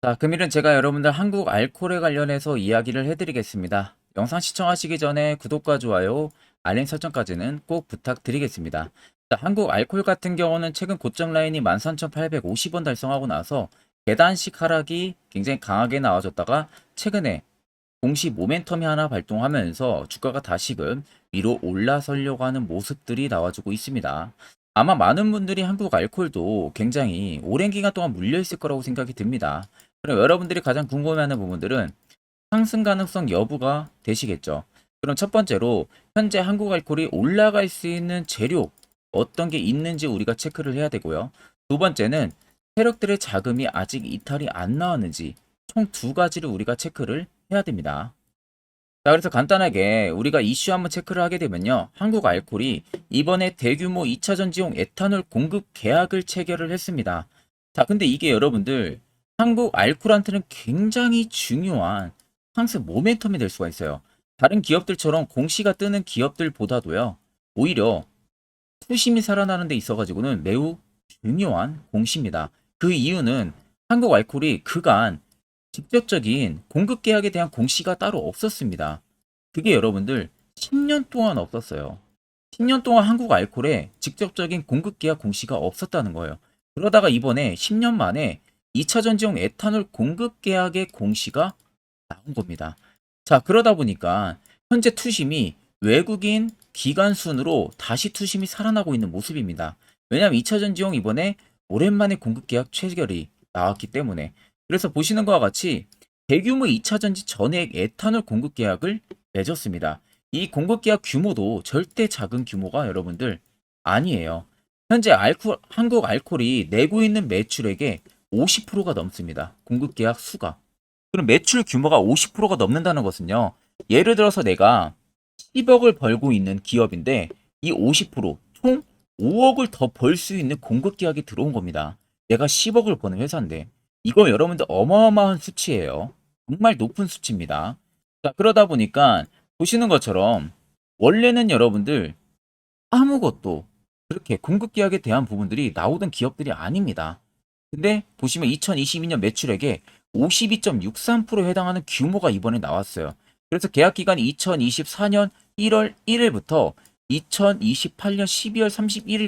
자, 금일은 제가 여러분들 한국 알코올에 관련해서 이야기를 해드리겠습니다. 영상 시청하시기 전에 구독과 좋아요, 알림 설정까지는 꼭 부탁드리겠습니다. 자, 한국 알코올 같은 경우는 최근 고점 라인이 13,850원 달성하고 나서 계단식 하락이 굉장히 강하게 나와줬다가 최근에 동시 모멘텀이 하나 발동하면서 주가가 다시금 위로 올라서려고 하는 모습들이 나와주고 있습니다. 아마 많은 분들이 한국 알코올도 굉장히 오랜 기간 동안 물려있을 거라고 생각이 듭니다. 그럼 여러분들이 가장 궁금해하는 부분들은 상승 가능성 여부가 되시겠죠. 그럼 첫 번째로 현재 한국 알코올이 올라갈 수 있는 재료 어떤 게 있는지 우리가 체크를 해야 되고요. 두 번째는 세력들의 자금이 아직 이탈이 안 나왔는지 총 두 가지를 우리가 체크를 해야 됩니다. 자, 그래서 간단하게 우리가 이슈 한번 체크를 하게 되면요. 한국 알코올이 이번에 대규모 2차 전지용 에탄올 공급 계약을 체결을 했습니다. 자, 근데 이게 여러분들 한국 알코올한테는 굉장히 중요한 상승 모멘텀이 될 수가 있어요. 다른 기업들처럼 공시가 뜨는 기업들보다도요. 오히려 수심이 살아나는 데 있어가지고는 매우 중요한 공시입니다. 그 이유는 한국 알코올이 그간 직접적인 공급 계약에 대한 공시가 따로 없었습니다. 그게 여러분들 10년 동안 없었어요. 10년 동안 한국 알코올에 직접적인 공급 계약 공시가 없었다는 거예요. 그러다가 이번에 10년 만에 2차 전지용 에탄올 공급 계약의 공시가 나온 겁니다. 자, 그러다 보니까 현재 투심이 외국인 기관 순으로 다시 투심이 살아나고 있는 모습입니다. 왜냐하면 2차 전지용 이번에 오랜만에 공급 계약 체결이 나왔기 때문에. 그래서 보시는 것과 같이 대규모 2차 전지 전액 에탄올 공급 계약을 맺었습니다. 이 공급 계약 규모도 절대 작은 규모가 여러분들 아니에요. 현재 한국 알코올이 내고 있는 매출액의 50%가 넘습니다. 공급 계약 수가. 그럼 매출 규모가 50%가 넘는다는 것은요. 예를 들어서 내가 10억을 벌고 있는 기업인데 이 50%총 5억을 더 벌 수 있는 공급 계약이 들어온 겁니다. 내가 10억을 버는 회사인데 이거 여러분들 어마어마한 수치예요. 정말 높은 수치입니다. 자, 그러다 보니까 보시는 것처럼 원래는 여러분들 아무것도 그렇게 공급 계약에 대한 부분들이 나오던 기업들이 아닙니다. 근데 보시면 2022년 매출액에 52.63%에 해당하는 규모가 이번에 나왔어요. 그래서 계약 기간이 2024년 1월 1일부터 2028년 12월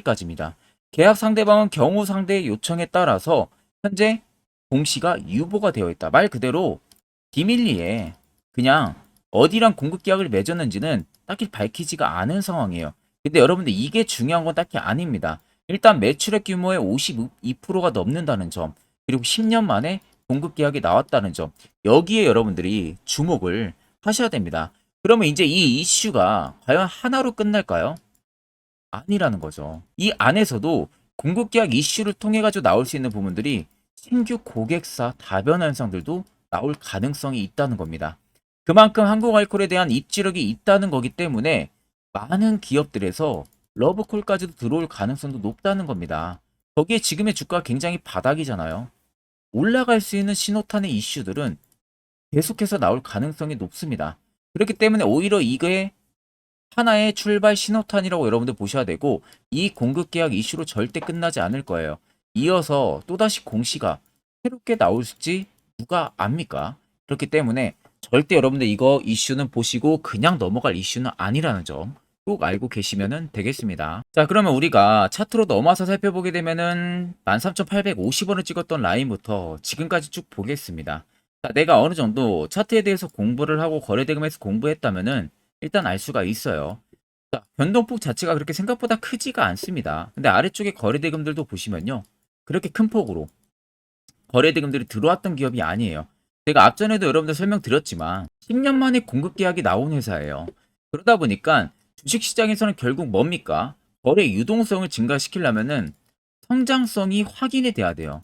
31일까지입니다. 계약 상대방은 경우 상대의 요청에 따라서 현재 공시가 유보가 되어 있다. 말 그대로 비밀리에 그냥 어디랑 공급 계약을 맺었는지는 딱히 밝히지가 않은 상황이에요. 근데 여러분들 이게 중요한 건 딱히 아닙니다. 일단 매출액 규모의 52%가 넘는다는 점, 그리고 10년 만에 공급 계약이 나왔다는 점, 여기에 여러분들이 주목을 하셔야 됩니다. 그러면 이제 이 이슈가 과연 하나로 끝날까요? 아니라는 거죠. 이 안에서도 공급 계약 이슈를 통해 가지고 나올 수 있는 부분들이 신규 고객사 다변 현상들도 나올 가능성이 있다는 겁니다. 그만큼 한국 알코올에 대한 입지력이 있다는 거기 때문에 많은 기업들에서 러브콜까지도 들어올 가능성도 높다는 겁니다. 거기에 지금의 주가가 굉장히 바닥이잖아요. 올라갈 수 있는 신호탄의 이슈들은 계속해서 나올 가능성이 높습니다. 그렇기 때문에 오히려 이게 하나의 출발 신호탄이라고 여러분들 보셔야 되고 이 공급 계약 이슈로 절대 끝나지 않을 거예요. 이어서 또다시 공시가 새롭게 나올지 누가 압니까? 그렇기 때문에 절대 여러분들 이거 이슈는 보시고 그냥 넘어갈 이슈는 아니라는 점 꼭 알고 계시면 되겠습니다. 자, 그러면 우리가 차트로 넘어와서 살펴보게 되면은 13,850원을 찍었던 라인부터 지금까지 쭉 보겠습니다. 자, 내가 어느 정도 차트에 대해서 공부를 하고 거래대금에서 공부했다면은 일단 알 수가 있어요. 자, 변동폭 자체가 그렇게 생각보다 크지가 않습니다. 근데 아래쪽에 거래대금들도 보시면요. 그렇게 큰 폭으로 거래대금들이 들어왔던 기업이 아니에요. 제가 앞전에도 여러분들 설명드렸지만 10년 만에 공급 계약이 나온 회사예요. 그러다 보니까 주식시장에서는 결국 뭡니까? 거래 유동성을 증가시키려면은 성장성이 확인이 돼야 돼요.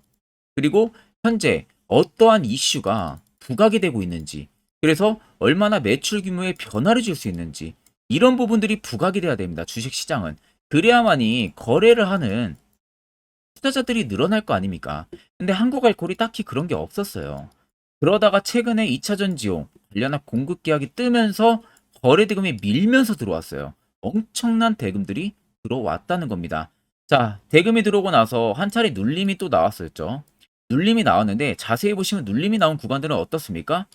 그리고 현재 어떠한 이슈가 부각이 되고 있는지, 그래서 얼마나 매출 규모에 변화를 줄 수 있는지 이런 부분들이 부각이 돼야 됩니다. 주식시장은. 그래야만이 거래를 하는 투자자들이 늘어날 거 아닙니까? 근데 한국알코올이 딱히 그런 게 없었어요. 그러다가 최근에 2차 전지용 관련한 공급 계약이 뜨면서 거래 대금이 밀면서 들어왔어요. 엄청난 대금들이 들어왔다는 겁니다. 자, 대금이 들어오고 나서 한 차례 눌림이 또 나왔었죠. 눌림이 나왔는데 자세히 보시면 눌림이 나온 구간들은 어떻습니까?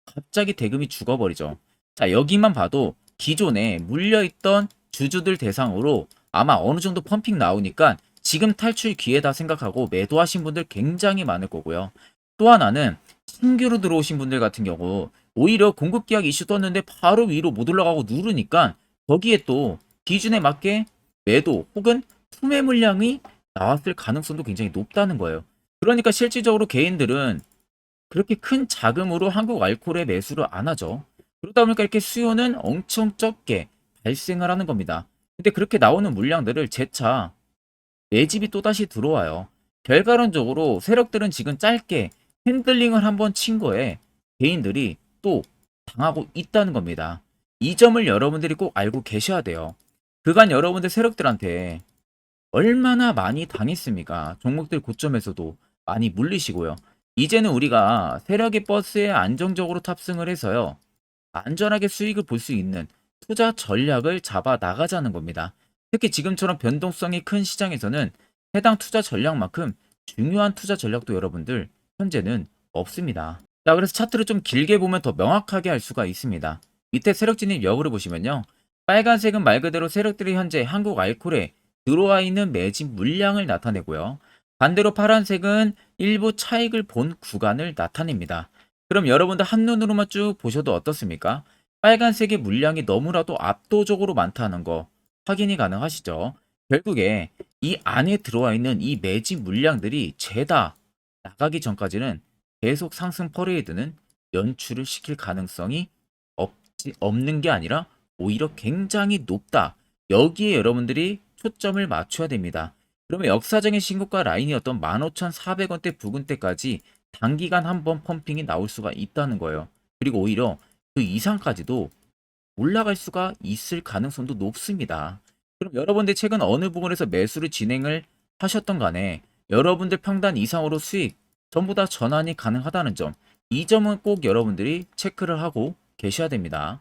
갑자기 대금이 죽어버리죠. 자, 여기만 봐도 기존에 물려있던 주주들 대상으로 아마 어느 정도 펌핑 나오니까 지금 탈출 기회다 생각하고 매도하신 분들 굉장히 많을 거고요. 또 하나는 신규로 들어오신 분들 같은 경우 오히려 공급 계약 이슈 떴는데 바로 위로 못 올라가고 누르니까 거기에 또 기준에 맞게 매도 혹은 투매 물량이 나왔을 가능성도 굉장히 높다는 거예요. 그러니까 실질적으로 개인들은 그렇게 큰 자금으로 한국 알코올에 매수를 안 하죠. 그러다 보니까 이렇게 수요는 엄청 적게 발생을 하는 겁니다. 근데 그렇게 나오는 물량들을 재차 매집이 또다시 들어와요. 결과론적으로 세력들은 지금 짧게 핸들링을 한번 친 거에 개인들이 또 당하고 있다는 겁니다. 이 점을 여러분들이 꼭 알고 계셔야 돼요. 그간 여러분들 세력들한테 얼마나 많이 당했습니까? 종목들 고점에서도 많이 물리시고요. 이제는 우리가 세력의 버스에 안정적으로 탑승을 해서요. 안전하게 수익을 볼 수 있는 투자 전략을 잡아 나가자는 겁니다. 특히 지금처럼 변동성이 큰 시장에서는 해당 투자 전략만큼 중요한 투자 전략도 여러분들 현재는 없습니다. 자, 그래서 차트를 좀 길게 보면 더 명확하게 알 수가 있습니다. 밑에 세력 진입 여부를 보시면요. 빨간색은 말 그대로 세력들이 현재 한국 알코올에 들어와 있는 매집 물량을 나타내고요. 반대로 파란색은 일부 차익을 본 구간을 나타냅니다. 그럼 여러분들 한눈으로만 쭉 보셔도 어떻습니까? 빨간색의 물량이 너무나도 압도적으로 많다는 거 확인이 가능하시죠? 결국에 이 안에 들어와 있는 이 매집 물량들이 죄다 나가기 전까지는 계속 상승 퍼레이드는 연출을 시킬 가능성이 없는 게 아니라 오히려 굉장히 높다. 여기에 여러분들이 초점을 맞춰야 됩니다. 그러면 역사적인 신고가 라인이었던 15,400원대 부근대까지 단기간 한번 펌핑이 나올 수가 있다는 거예요. 그리고 오히려 그 이상까지도 올라갈 수가 있을 가능성도 높습니다. 그럼 여러분들 최근 어느 부분에서 매수를 진행을 하셨던 간에 여러분들 평단 이상으로 수익 전부 다 전환이 가능하다는 점, 이 점은 꼭 여러분들이 체크를 하고 계셔야 됩니다.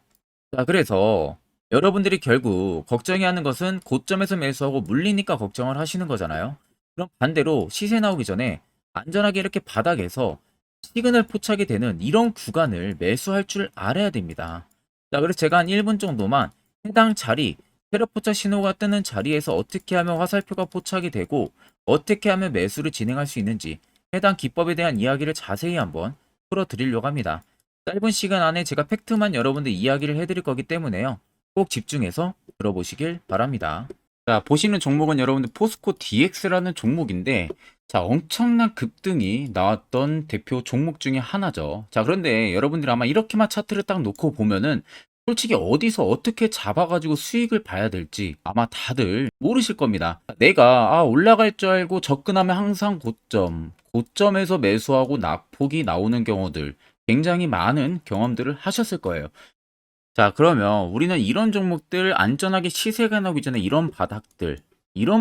자, 그래서 여러분들이 결국 걱정이 하는 것은 고점에서 매수하고 물리니까 걱정을 하시는 거잖아요. 그럼 반대로 시세 나오기 전에 안전하게 이렇게 바닥에서 시그널 포착이 되는 이런 구간을 매수할 줄 알아야 됩니다. 자, 그래서 제가 한 1분 정도만 해당 자리, 세력 포착 신호가 뜨는 자리에서 어떻게 하면 화살표가 포착이 되고 어떻게 하면 매수를 진행할 수 있는지 해당 기법에 대한 이야기를 자세히 한번 풀어드리려고 합니다. 짧은 시간 안에 제가 팩트만 여러분들 이야기를 해드릴 거기 때문에요. 꼭 집중해서 들어보시길 바랍니다. 자, 보시는 종목은 여러분들 포스코 DX라는 종목인데, 자, 엄청난 급등이 나왔던 대표 종목 중에 하나죠. 자, 그런데 여러분들 아마 이렇게만 차트를 딱 놓고 보면은 솔직히 어디서 어떻게 잡아가지고 수익을 봐야 될지 아마 다들 모르실 겁니다. 내가 올라갈 줄 알고 접근하면 항상 고점에서 매수하고 낙폭이 나오는 경우들 굉장히 많은 경험들을 하셨을 거예요. 자, 그러면 우리는 이런 종목들 안전하게 시세가 나오기 전에 이런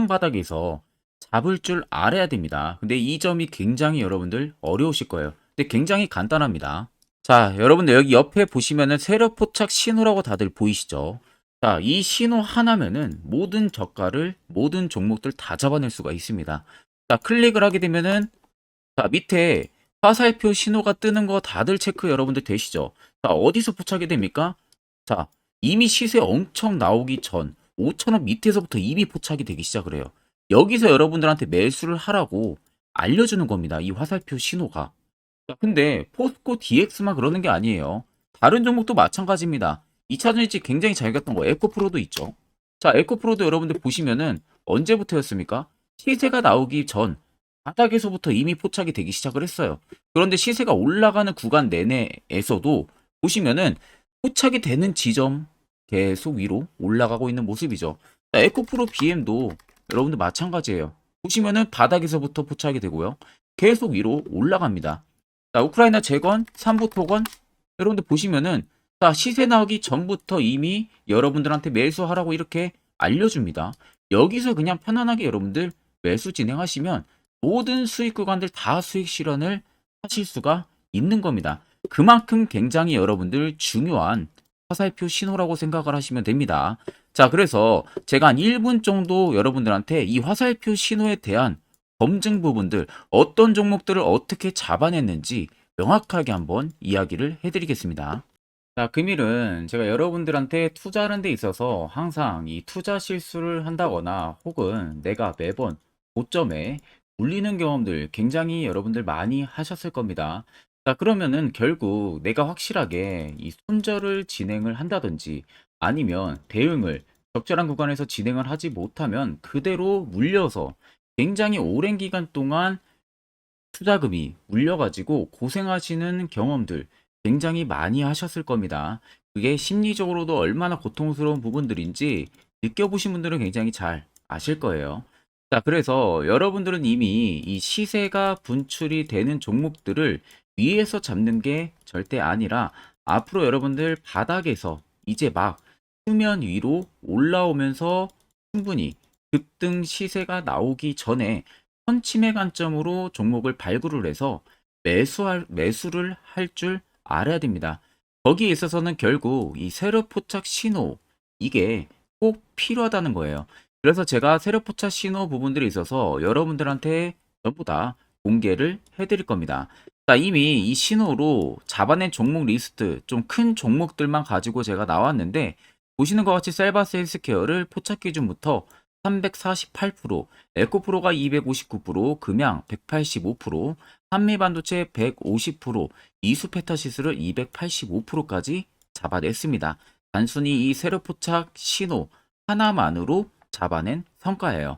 바닥에서 잡을 줄 알아야 됩니다. 근데 이 점이 굉장히 여러분들 어려우실 거예요. 근데 굉장히 간단합니다. 자, 여러분들 여기 옆에 보시면은 세력 포착 신호라고 다들 보이시죠? 자, 이 신호 하나면은 모든 저가를, 모든 종목들 다 잡아낼 수가 있습니다. 자, 클릭을 하게 되면은 자, 밑에 화살표 신호가 뜨는 거 다들 체크 여러분들 되시죠? 자, 어디서 포착이 됩니까? 자, 이미 시세 엄청 나오기 전 5,000원 밑에서부터 이미 포착이 되기 시작을 해요. 여기서 여러분들한테 매수를 하라고 알려주는 겁니다. 이 화살표 신호가. 자, 근데 포스코 DX만 그러는 게 아니에요. 다른 종목도 마찬가지입니다. 2차전 일찍 굉장히 잘 갔던 거 에코프로도 있죠. 자, 에코프로도 여러분들 보시면은 언제부터였습니까? 시세가 나오기 전 바닥에서부터 이미 포착이 되기 시작을 했어요. 그런데 시세가 올라가는 구간 내내에서도 보시면은 포착이 되는 지점 계속 위로 올라가고 있는 모습이죠. 자, 에코프로 BM도 여러분들 마찬가지예요. 보시면은 바닥에서부터 포착이 되고요. 계속 위로 올라갑니다. 자, 우크라이나 재건, 삼부 토건 여러분들 보시면은 자, 시세 나오기 전부터 이미 여러분들한테 매수하라고 이렇게 알려줍니다. 여기서 그냥 편안하게 여러분들 매수 진행하시면 모든 수익 구간들 다 수익 실현을 하실 수가 있는 겁니다. 그만큼 굉장히 여러분들 중요한 화살표 신호라고 생각을 하시면 됩니다. 자, 그래서 제가 한 1분 정도 여러분들한테 이 화살표 신호에 대한 검증 부분들, 어떤 종목들을 어떻게 잡아냈는지 명확하게 한번 이야기를 해드리겠습니다. 자, 금일은 제가 여러분들한테 투자하는 데 있어서 항상 이 투자 실수를 한다거나 혹은 내가 매번 고점에 물리는 경험들 굉장히 여러분들 많이 하셨을 겁니다. 자, 그러면은 결국 내가 확실하게 이 손절을 진행을 한다든지 아니면 대응을 적절한 구간에서 진행을 하지 못하면 그대로 물려서 굉장히 오랜 기간 동안 투자금이 물려가지고 고생하시는 경험들 굉장히 많이 하셨을 겁니다. 그게 심리적으로도 얼마나 고통스러운 부분들인지 느껴보신 분들은 굉장히 잘 아실 거예요. 자, 그래서 여러분들은 이미 이 시세가 분출이 되는 종목들을 위에서 잡는 게 절대 아니라 앞으로 여러분들 바닥에서 이제 막 수면 위로 올라오면서 충분히 급등 시세가 나오기 전에 선침해 관점으로 종목을 발굴을 해서 매수를 할 줄 알아야 됩니다. 거기에 있어서는 결국 이 세력 포착 신호 이게 꼭 필요하다는 거예요. 그래서 제가 세력 포착 신호 부분들이 있어서 여러분들한테 전부 다 공개를 해드릴 겁니다. 자, 이미 이 신호로 잡아낸 종목 리스트 좀 큰 종목들만 가지고 제가 나왔는데 보시는 것 같이 셀바스 헬스케어를 포착 기준부터 348%, 에코프로가 259%, 금양 185%, 한미반도체 150%, 이수페타시스를 285%까지 잡아냈습니다. 단순히 이 세력포착 신호 하나만으로 잡아낸 성과예요.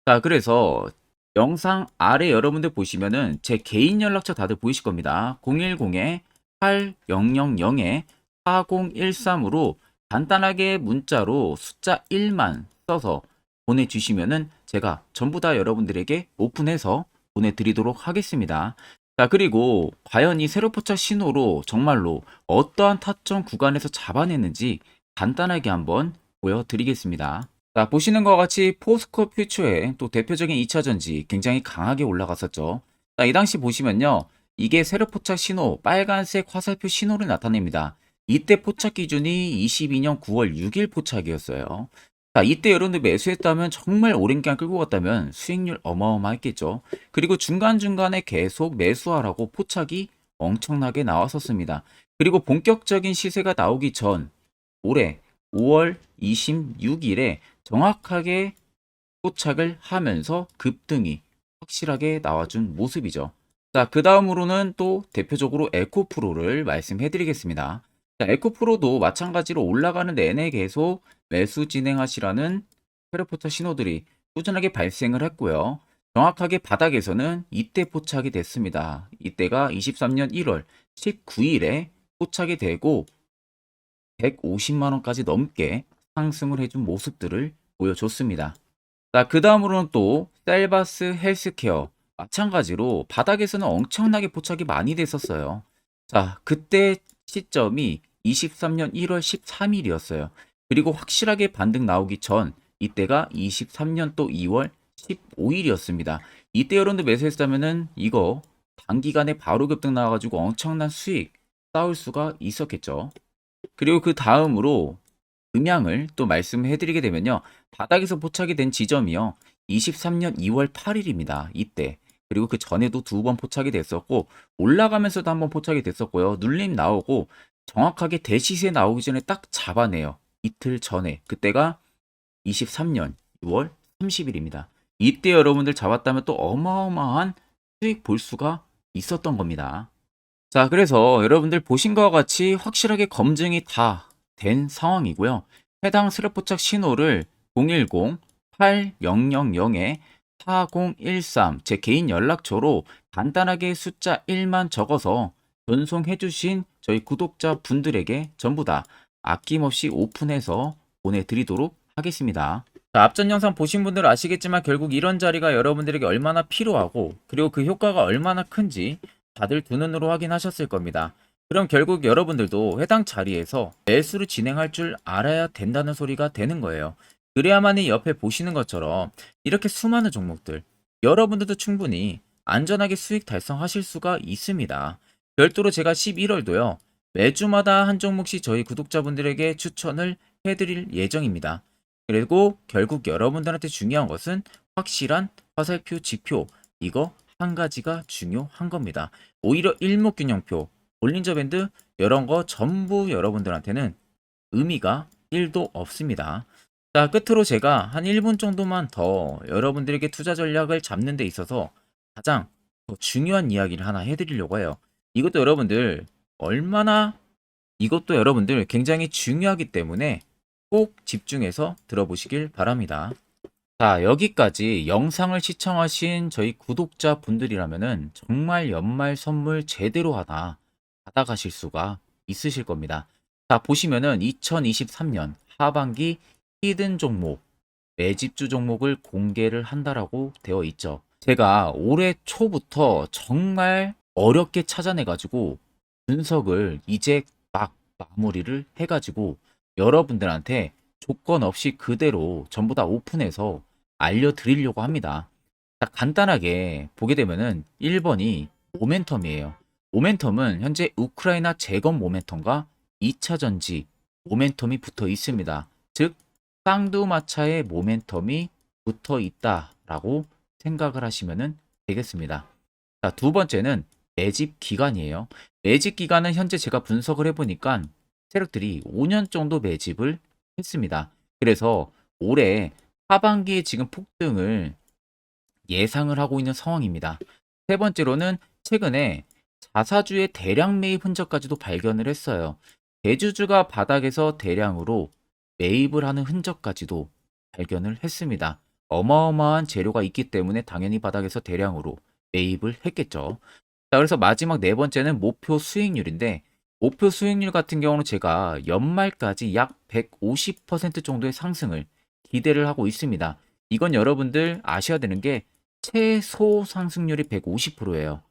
자, 그래서 영상 아래 여러분들 보시면은 제 개인 연락처 다들 보이실 겁니다. 010-8000-4013으로 간단하게 문자로 숫자 1만 써서 보내주시면은 제가 전부 다 여러분들에게 오픈해서 보내드리도록 하겠습니다. 자, 그리고 과연 이 세로포착 신호로 정말로 어떠한 타점 구간에서 잡아냈는지 간단하게 한번 보여드리겠습니다. 자, 보시는 것 같이 포스코 퓨처의 또 대표적인 2차전지 굉장히 강하게 올라갔었죠. 자, 이 당시 보시면요. 이게 세로포착 신호, 빨간색 화살표 신호를 나타냅니다. 이때 포착 기준이 22년 9월 6일 포착이었어요. 자, 이때 여러분들 매수했다면 정말 오랜 기간 끌고 갔다면 수익률 어마어마했겠죠. 그리고 중간중간에 계속 매수하라고 포착이 엄청나게 나왔었습니다. 그리고 본격적인 시세가 나오기 전 올해 5월 26일에 정확하게 포착을 하면서 급등이 확실하게 나와준 모습이죠. 자, 그 다음으로는 또 대표적으로 에코프로를 말씀해 드리겠습니다. 자, 에코프로도 마찬가지로 올라가는 내내 계속 매수 진행하시라는 페르포터 신호들이 꾸준하게 발생을 했고요. 정확하게 바닥에서는 이때 포착이 됐습니다. 이때가 23년 1월 19일에 포착이 되고 150만 원까지 넘게 상승을 해준 모습들을 보여줬습니다. 자, 그 다음으로는 또 셀바스 헬스케어 마찬가지로 바닥에서는 엄청나게 포착이 많이 됐었어요. 자, 그때 시점이 23년 1월 13일이었어요. 그리고 확실하게 반등 나오기 전 이때가 23년 또 2월 15일이었습니다. 이때 여러분들 매수했다면은 이거 단기간에 바로 급등 나와가지고 엄청난 수익 쌓을 수가 있었겠죠. 그리고 그 다음으로 음향을 또 말씀해 드리게 되면요. 바닥에서 포착이 된 지점이요. 23년 2월 8일입니다. 이때. 그리고 그 전에도 두 번 포착이 됐었고 올라가면서도 한번 포착이 됐었고요. 눌림 나오고 정확하게 대시세 나오기 전에 딱 잡아내요. 이틀 전에. 그때가 23년 6월 30일입니다. 이때 여러분들 잡았다면 또 어마어마한 수익 볼 수가 있었던 겁니다. 자, 그래서 여러분들 보신 것과 같이 확실하게 검증이 다 된 상황이고요. 해당 스랩포착 신호를 010-8000-4013 제 개인 연락처로 간단하게 숫자 1만 적어서 전송해 주신 저희 구독자 분들에게 전부 다 아낌없이 오픈해서 보내드리도록 하겠습니다. 자, 앞전 영상 보신 분들은 아시겠지만 결국 이런 자리가 여러분들에게 얼마나 필요하고 그리고 그 효과가 얼마나 큰지 다들 두 눈으로 확인하셨을 겁니다. 그럼 결국 여러분들도 해당 자리에서 매수를 진행할 줄 알아야 된다는 소리가 되는 거예요. 그래야만이 옆에 보시는 것처럼 이렇게 수많은 종목들 여러분들도 충분히 안전하게 수익 달성하실 수가 있습니다. 별도로 제가 11월도요. 매주마다 한 종목씩 저희 구독자분들에게 추천을 해드릴 예정입니다. 그리고 결국 여러분들한테 중요한 것은 확실한 화살표 지표 이거 한 가지가 중요한 겁니다. 오히려 일목균형표, 볼린저 밴드 이런 거 전부 여러분들한테는 의미가 1도 없습니다. 자, 끝으로 제가 한 1분 정도만 더 여러분들에게 투자 전략을 잡는 데 있어서 가장 더 중요한 이야기를 하나 해드리려고 해요. 이것도 여러분들 얼마나 이것도 여러분들 굉장히 중요하기 때문에 꼭 집중해서 들어보시길 바랍니다. 자, 여기까지 영상을 시청하신 저희 구독자 분들이라면은 정말 연말 선물 제대로 하나 받아가실 수가 있으실 겁니다. 자, 보시면은 2023년 하반기 히든 종목, 매집주 종목을 공개를 한다라고 되어 있죠. 제가 올해 초부터 정말 어렵게 찾아내가지고 분석을 이제 막 마무리를 해가지고 여러분들한테 조건 없이 그대로 전부 다 오픈해서 알려드리려고 합니다. 딱 간단하게 보게 되면은 1번이 모멘텀이에요. 모멘텀은 현재 우크라이나 재건 모멘텀과 2차 전지 모멘텀이 붙어 있습니다. 즉 쌍두마차의 모멘텀이 붙어 있다라고 생각을 하시면 되겠습니다. 자, 두 번째는 매집 기간이에요. 매집 기간은 현재 제가 분석을 해보니까 세력들이 5년 정도 매집을 했습니다. 그래서 올해 하반기에 지금 폭등을 예상을 하고 있는 상황입니다. 세 번째로는 최근에 자사주의 대량 매입 흔적까지도 발견을 했어요. 대주주가 바닥에서 대량으로 매입을 하는 흔적까지도 발견을 했습니다. 어마어마한 재료가 있기 때문에 당연히 바닥에서 대량으로 매입을 했겠죠. 자, 그래서 마지막 네 번째는 목표 수익률인데 목표 수익률 같은 경우는 제가 연말까지 약 150% 정도의 상승을 기대를 하고 있습니다. 이건 여러분들 아셔야 되는 게 최소 상승률이 150%예요.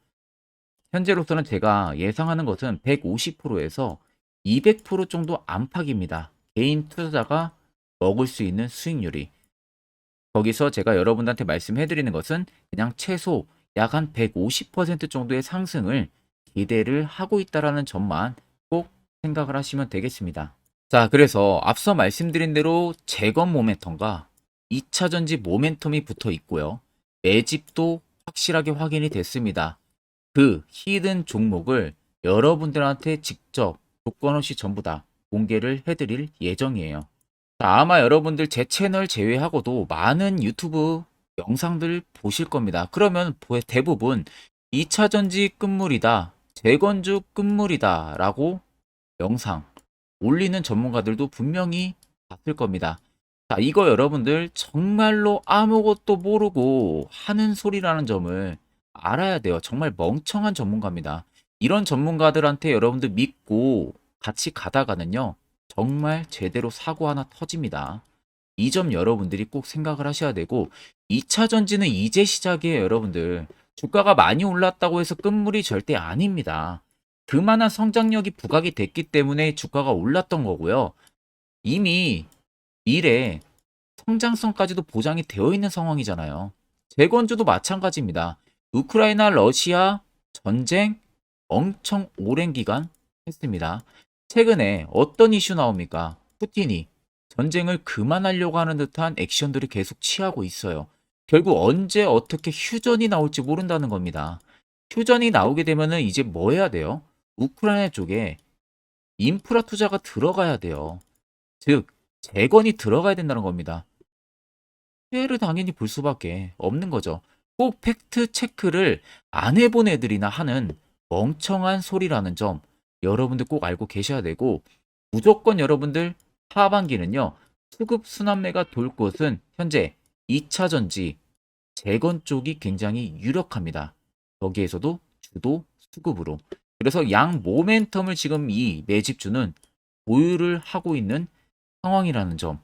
현재로서는 제가 예상하는 것은 150%에서 200% 정도 안팎입니다. 개인 투자자가 먹을 수 있는 수익률이. 거기서 제가 여러분들한테 말씀해 드리는 것은 그냥 최소 약 한 150% 정도의 상승을 기대를 하고 있다라는 점만 꼭 생각을 하시면 되겠습니다. 자, 그래서 앞서 말씀드린 대로 재건 모멘텀과 2차 전지 모멘텀이 붙어 있고요. 매집도 확실하게 확인이 됐습니다. 그 히든 종목을 여러분들한테 직접 조건 없이 전부 다 공개를 해드릴 예정이에요. 자, 아마 여러분들 제 채널 제외하고도 많은 유튜브 영상들 보실 겁니다. 그러면 대부분 2차 전지 끝물이다, 재건주 끝물이다 라고 영상 올리는 전문가들도 분명히 봤을 겁니다. 자, 이거 여러분들 정말로 아무것도 모르고 하는 소리라는 점을 알아야 돼요. 정말 멍청한 전문가입니다. 이런 전문가들한테 여러분들 믿고 같이 가다가는요, 정말 제대로 사고 하나 터집니다. 이 점 여러분들이 꼭 생각을 하셔야 되고, 2차 전지는 이제 시작이에요, 여러분들. 주가가 많이 올랐다고 해서 끝물이 절대 아닙니다. 그만한 성장력이 부각이 됐기 때문에 주가가 올랐던 거고요. 이미 미래 성장성까지도 보장이 되어 있는 상황이잖아요. 재건주도 마찬가지입니다. 우크라이나 러시아 전쟁 엄청 오랜 기간 했습니다. 최근에 어떤 이슈 나옵니까? 푸틴이 전쟁을 그만하려고 하는 듯한 액션들을 계속 취하고 있어요. 결국 언제 어떻게 휴전이 나올지 모른다는 겁니다. 휴전이 나오게 되면은 이제 뭐 해야 돼요? 우크라이나 쪽에 인프라 투자가 들어가야 돼요. 즉, 재건이 들어가야 된다는 겁니다. 피해를 당연히 볼 수밖에 없는 거죠. 꼭 팩트 체크를 안 해본 애들이나 하는 멍청한 소리라는 점 여러분들 꼭 알고 계셔야 되고, 무조건 여러분들 하반기는요, 수급 순환매가 돌 곳은 현재 2차 전지, 재건 쪽이 굉장히 유력합니다. 거기에서도 주도 수급으로. 그래서 양 모멘텀을 지금 이 매집주는 보유를 하고 있는 상황이라는 점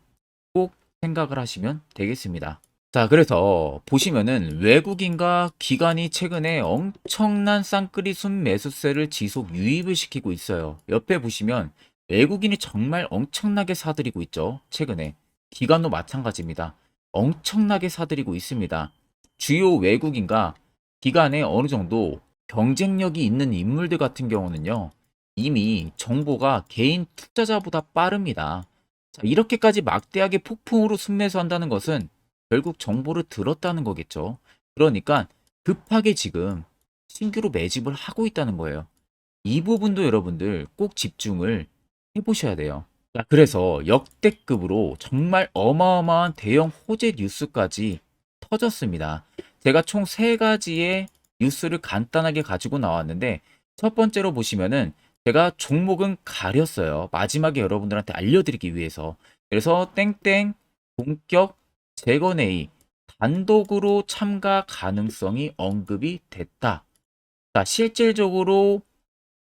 꼭 생각을 하시면 되겠습니다. 자, 그래서 보시면은 외국인과 기관이 최근에 엄청난 쌍끌이 순매수세를 지속 유입을 시키고 있어요. 옆에 보시면 외국인이 정말 엄청나게 사들이고 있죠. 최근에. 기관도 마찬가지입니다. 엄청나게 사들이고 있습니다. 주요 외국인과 기관에 어느 정도 경쟁력이 있는 인물들 같은 경우는요, 이미 정보가 개인 투자자보다 빠릅니다. 자, 이렇게까지 막대하게 폭풍으로 순매수한다는 것은 결국 정보를 들었다는 거겠죠. 그러니까 급하게 지금 신규로 매집을 하고 있다는 거예요. 이 부분도 여러분들 꼭 집중을 해보셔야 돼요. 자, 그래서 역대급으로 정말 어마어마한 대형 호재 뉴스까지 터졌습니다. 제가 총 세 가지의 뉴스를 간단하게 가지고 나왔는데, 첫 번째로 보시면은 제가 종목은 가렸어요. 마지막에 여러분들한테 알려드리기 위해서. 그래서 땡땡 본격 재건회의 단독으로 참가 가능성이 언급이 됐다. 자, 실질적으로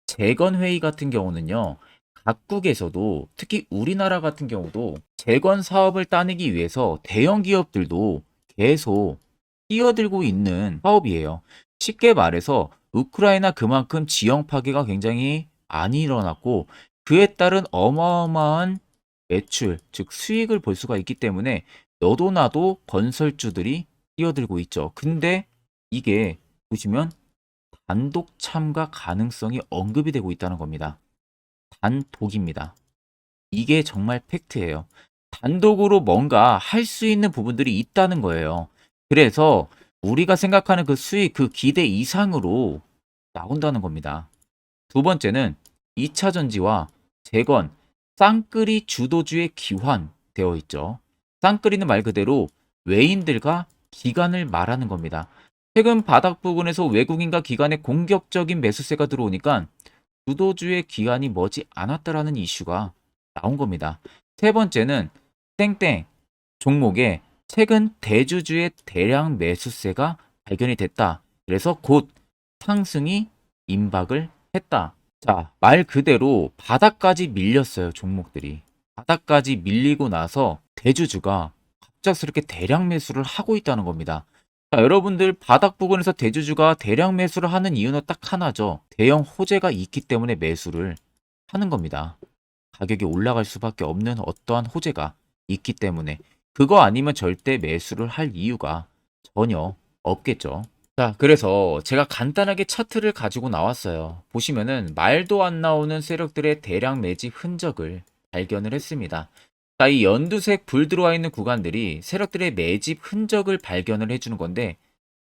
재건회의 같은 경우는요, 각국에서도 특히 우리나라 같은 경우도 재건 사업을 따내기 위해서 대형 기업들도 계속 뛰어들고 있는 사업이에요. 쉽게 말해서 우크라이나 그만큼 지형 파괴가 굉장히 많이 일어났고 그에 따른 어마어마한 매출, 즉 수익을 볼 수가 있기 때문에 너도 나도 건설주들이 뛰어들고 있죠. 근데 이게 보시면 단독 참가 가능성이 언급이 되고 있다는 겁니다. 단독입니다. 이게 정말 팩트예요. 단독으로 뭔가 할 수 있는 부분들이 있다는 거예요. 그래서 우리가 생각하는 그 수익, 그 기대 이상으로 나온다는 겁니다. 두 번째는 2차 전지와 재건, 쌍끌이 주도주의 기환되어 있죠. 쌍끌이는 말 그대로 외인들과 기관을 말하는 겁니다. 최근 바닥 부근에서 외국인과 기관의 공격적인 매수세가 들어오니까 주도주의 기한이 머지 않았다라는 이슈가 나온 겁니다. 세 번째는 땡땡 종목에 최근 대주주의 대량 매수세가 발견이 됐다. 그래서 곧 상승이 임박을 했다. 자, 말 그대로 바닥까지 밀렸어요, 종목들이. 바닥까지 밀리고 나서 대주주가 갑작스럽게 대량 매수를 하고 있다는 겁니다. 자, 여러분들 바닥 부근에서 대주주가 대량 매수를 하는 이유는 딱 하나죠. 대형 호재가 있기 때문에 매수를 하는 겁니다. 가격이 올라갈 수밖에 없는 어떠한 호재가 있기 때문에 그거 아니면 절대 매수를 할 이유가 전혀 없겠죠. 자, 그래서 제가 간단하게 차트를 가지고 나왔어요. 보시면은 말도 안 나오는 세력들의 대량 매집 흔적을 발견을 했습니다. 자, 이 연두색 불 들어와 있는 구간들이 세력들의 매집 흔적을 발견을 해주는 건데,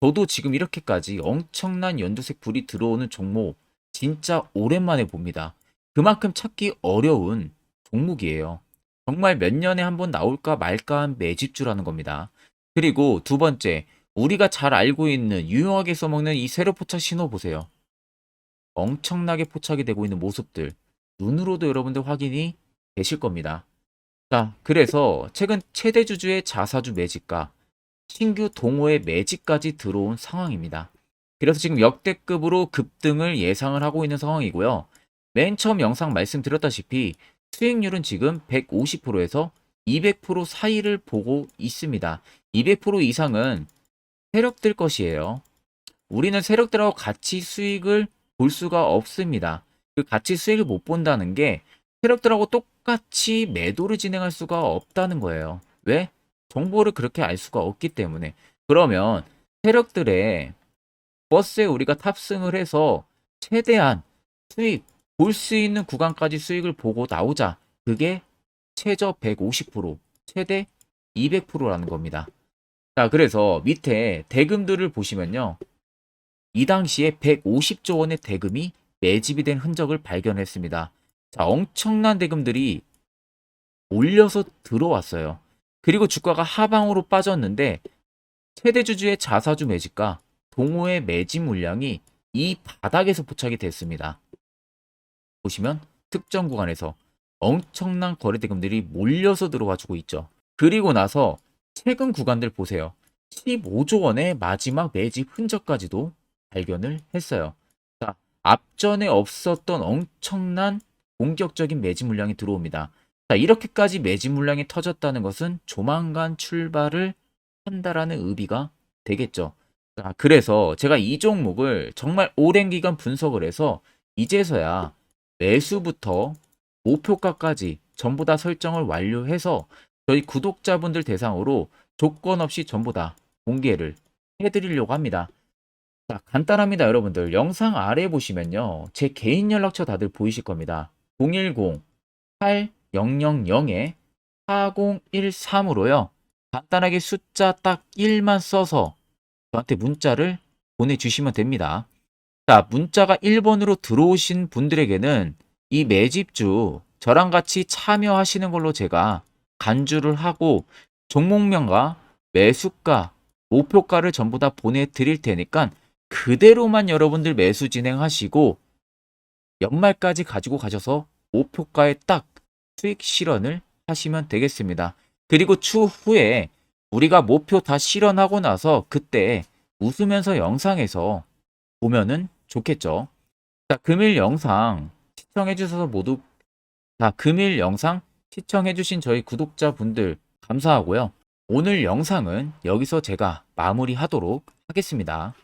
저도 지금 이렇게까지 엄청난 연두색 불이 들어오는 종목 진짜 오랜만에 봅니다. 그만큼 찾기 어려운 종목이에요. 정말 몇 년에 한 번 나올까 말까 한 매집주라는 겁니다. 그리고 두 번째, 우리가 잘 알고 있는 유용하게 써먹는 이 세로 포착 신호 보세요. 엄청나게 포착이 되고 있는 모습들 눈으로도 여러분들 확인이 되실 겁니다. 자, 그래서 최근 최대 주주의 자사주 매집과 신규 동호회 매집까지 들어온 상황입니다. 그래서 지금 역대급으로 급등을 예상을 하고 있는 상황이고요. 맨 처음 영상 말씀드렸다시피 수익률은 지금 150%에서 200% 사이를 보고 있습니다. 200% 이상은 세력들 것이에요. 우리는 세력들하고 같이 수익을 볼 수가 없습니다. 그 같이 수익을 못 본다는 게 세력들하고 똑같이 매도를 진행할 수가 없다는 거예요. 왜? 정보를 그렇게 알 수가 없기 때문에. 그러면 세력들의 버스에 우리가 탑승을 해서 최대한 수익, 볼 수 있는 구간까지 수익을 보고 나오자. 그게 최저 150%, 최대 200%라는 겁니다. 자, 그래서 밑에 대금들을 보시면요. 이 당시에 150조 원의 대금이 매집이 된 흔적을 발견했습니다. 자, 엄청난 대금들이 몰려서 들어왔어요. 그리고 주가가 하방으로 빠졌는데 최대 주주의 자사주 매집과 동호회 매집 물량이 이 바닥에서 포착이 됐습니다. 보시면 특정 구간에서 엄청난 거래 대금들이 몰려서 들어와 주고 있죠. 그리고 나서 최근 구간들 보세요. 15조 원의 마지막 매집 흔적까지도 발견을 했어요. 자, 앞전에 없었던 엄청난 공격적인 매집 물량이 들어옵니다. 자, 이렇게까지 매집 물량이 터졌다는 것은 조만간 출발을 한다라는 의미가 되겠죠. 자, 그래서 제가 이 종목을 정말 오랜 기간 분석을 해서 이제서야 매수부터 목표가까지 전부 다 설정을 완료해서 저희 구독자분들 대상으로 조건 없이 전부 다 공개를 해드리려고 합니다. 자, 간단합니다, 여러분들. 영상 아래 보시면요. 제 개인 연락처 다들 보이실 겁니다. 010-8000-4013으로요. 간단하게 숫자 딱 1만 써서 저한테 문자를 보내주시면 됩니다. 자, 문자가 1번으로 들어오신 분들에게는 이 매집주 저랑 같이 참여하시는 걸로 제가 간주를 하고 종목명과 매수가, 목표가를 전부 다 보내드릴 테니까 그대로만 여러분들 매수 진행하시고 연말까지 가지고 가셔서 목표가에 딱 수익 실현을 하시면 되겠습니다. 그리고 추후에 우리가 목표 다 실현하고 나서 그때 웃으면서 영상에서 보면은 좋겠죠. 자, 금일 영상 시청해 주셔서 모두 금일 영상 시청해 주신 저희 구독자분들 감사하고요. 오늘 영상은 여기서 제가 마무리하도록 하겠습니다.